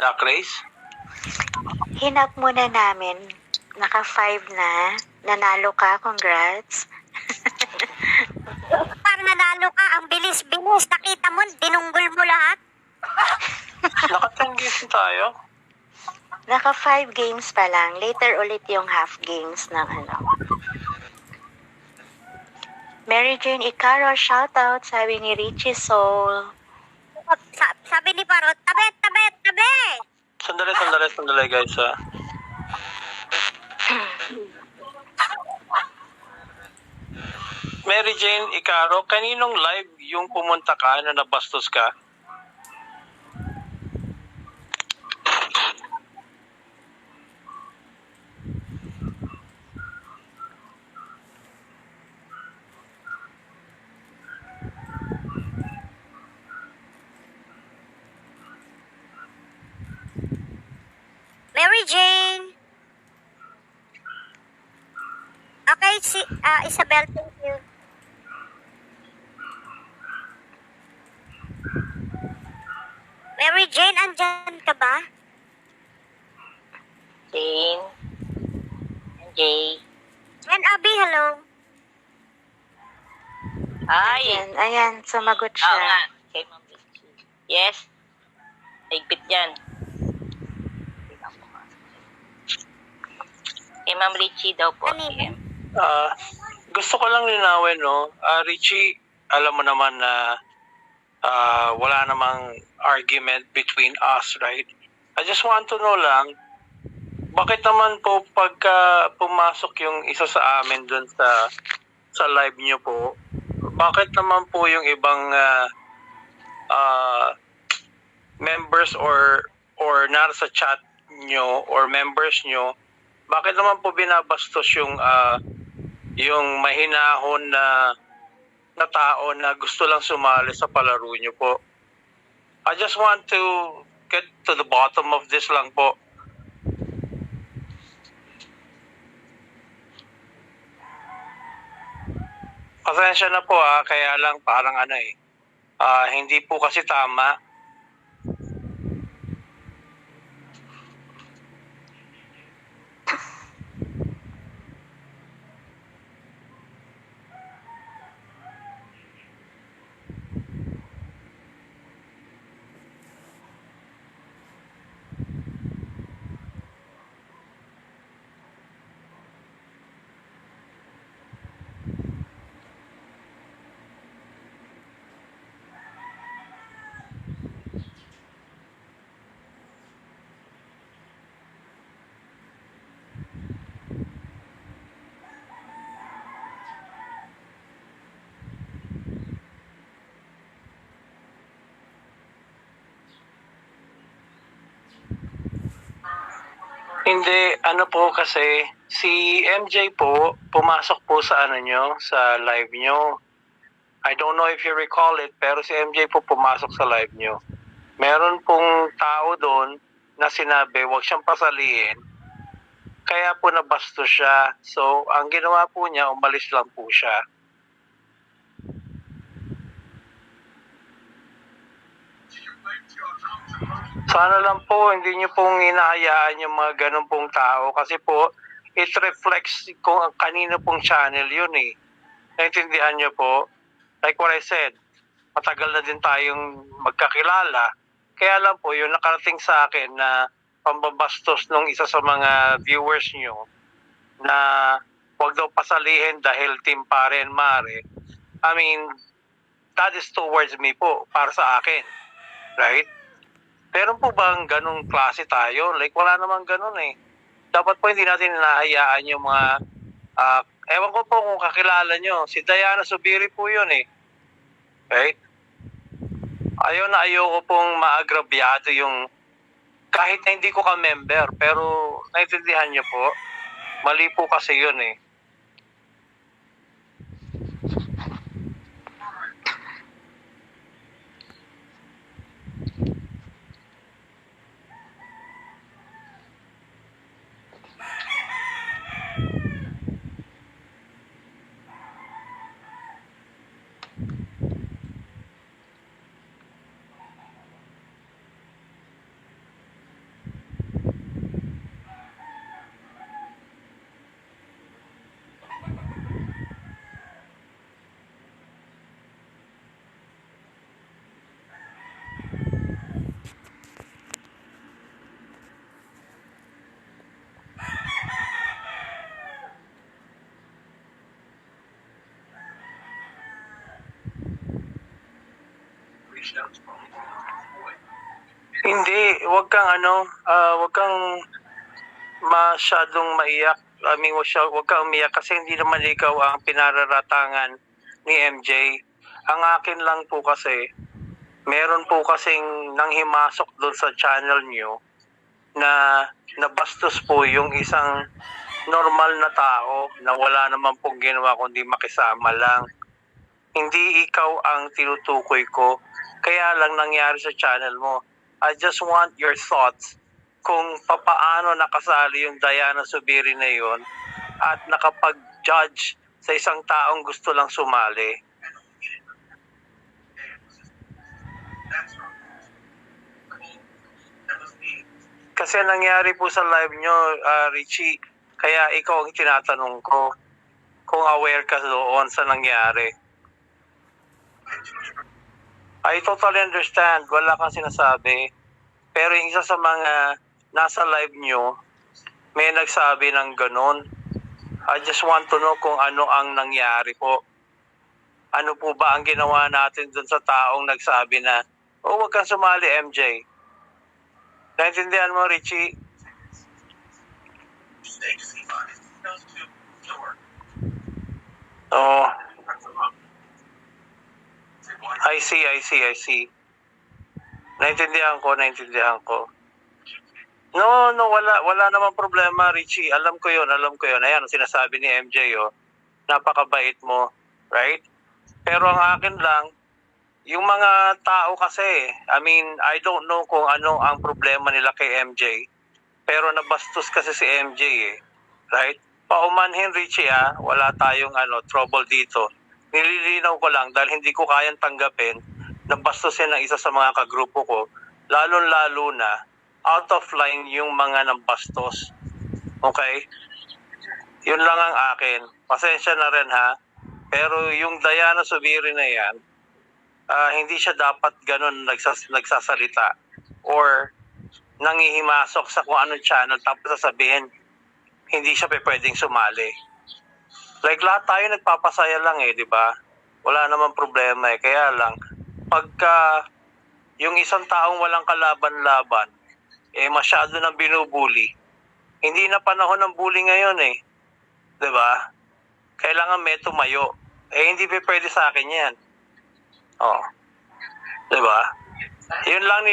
Duck Race? Hinap muna namin. Naka-5 na. Nanalo ka. Congrats. Parang nanalo ka, ang bilis-bilis. Nakita mo, dinunggol mo lahat. Naka-10 games tayo. Naka-5 games pa lang. Later ulit yung half games ng ano. Mary Jane Icaro, shoutout, sabi ni Richie Soul. Sabi ni Parot, tabi, tabi, tabi. Sandali guys ha. Mary Jane Icaro, kaninong live yung pumunta ka na nabastos ka? Mary Jane. Okay, Isabel, thank you. Mary Jane, andyan ka ba? Jane. Jay. And Abby, hello. Ay! Ayan, sumagot Oo siya. nga. Kay Ma'am Richie. Yes. Higpit yan. Kay Ma'am Richie daw po. Kanina? Gusto ko lang linawin, no? Richie, alam mo naman na wala namang argument between us, right? I just want to know lang, bakit naman po pagka pumasok yung isa sa amin dun sa live nyo po, bakit naman po yung ibang members or nasa chat nyo or members nyo, bakit naman po binabastos yung mahinahon na tao na gusto lang sumali sa palaro nyo po? I just want to get to the bottom of this lang po. Pasensya na po kaya lang parang hindi po kasi tama. Hindi, ano po kasi, si MJ po, pumasok po sa nyo, sa live nyo. I don't know if you recall it, pero si MJ po pumasok sa live nyo. Meron pong tao doon na sinabi, huwag siyang pasalihin. Kaya po nabastos siya. So, ang ginawa po niya, umalis lang po siya. Sana lang po, hindi niyo pong hinahayaan yung mga ganun pong tao kasi po, it reflects kung kanino pong channel yun eh. Naintindihan niyo po? Like what I said, matagal na din tayong magkakilala. Kaya lang po, yung nakarating sa akin na pambabastos nung isa sa mga viewers niyo na huwag daw pasalihin dahil team pare and mare. I mean, that is towards me po, para sa akin. Right? Meron po bang ganong klase tayo? Like, wala namang ganon eh. Dapat po hindi natin hinahayaan yung mga... ewan ko po kung kakilala nyo. Si Diana Subiri po yun eh. Right? Ayaw ko pong maagrabyado yung... Kahit na hindi ko ka-member, pero naintindihan nyo po, mali po kasi yun eh. Hindi, wag kang masyadong maiyak. I mean, wag kang umiyak kasi hindi naman ikaw ang pinararatangan ni MJ. Ang akin lang po kasi, meron po kasing nanghimasok doon sa channel nyo na nabastos po yung isang normal na tao na wala naman pong ginawa kundi makisama lang. Hindi ikaw ang tinutukoy ko. Kaya lang nangyari sa channel mo. I just want your thoughts kung papaano nakasali yung Diana Subiri na yon at nakapag-judge sa isang taong gusto lang sumali. Kasi nangyari po sa live nyo, Richie, kaya ikaw ang tinatanong ko kung aware ka doon sa nangyari. I totally understand, wala kang sinasabi. Pero yung isa sa mga nasa live nyo, may nagsabi ng ganun. I just want to know kung ano ang nangyari po. Ano po ba ang ginawa natin dun sa taong nagsabi na, oh, wag kang sumali, MJ. Naintindihan mo, Richie? Oh. I see. Naintindihan ko. No, wala namang problema, Richie. Alam ko yun. Ayan, sinasabi ni MJ, oh. Napakabait mo, right? Pero ang akin lang, yung mga tao kasi, I mean, I don't know kung ano ang problema nila kay MJ. Pero nabastos kasi si MJ, eh. Right? Paumanhin, Richie, wala tayong trouble dito. Nililinaw ko lang dahil hindi ko kayang tanggapin na bastusin ng isa sa mga kagrupo ko, lalo na out of line yung mga nambastos. Okay? Yun lang ang akin. Pasensya na rin, ha? Pero yung Diana Subiri na yan, hindi siya dapat ganun nagsasalita or nangihimasok sa kung anong channel tapos sasabihin hindi siya pwedeng sumali. Like lahat tayo nagpapasaya lang, di ba? Wala namang problema, Kaya lang, pagka yung isang taong walang kalaban-laban, masyado nang binubuli. Hindi na panahon ng bully ngayon, di ba? Kailangan may tumayo. Hindi pwede sa akin yan. Oh. Di ba? Yun lang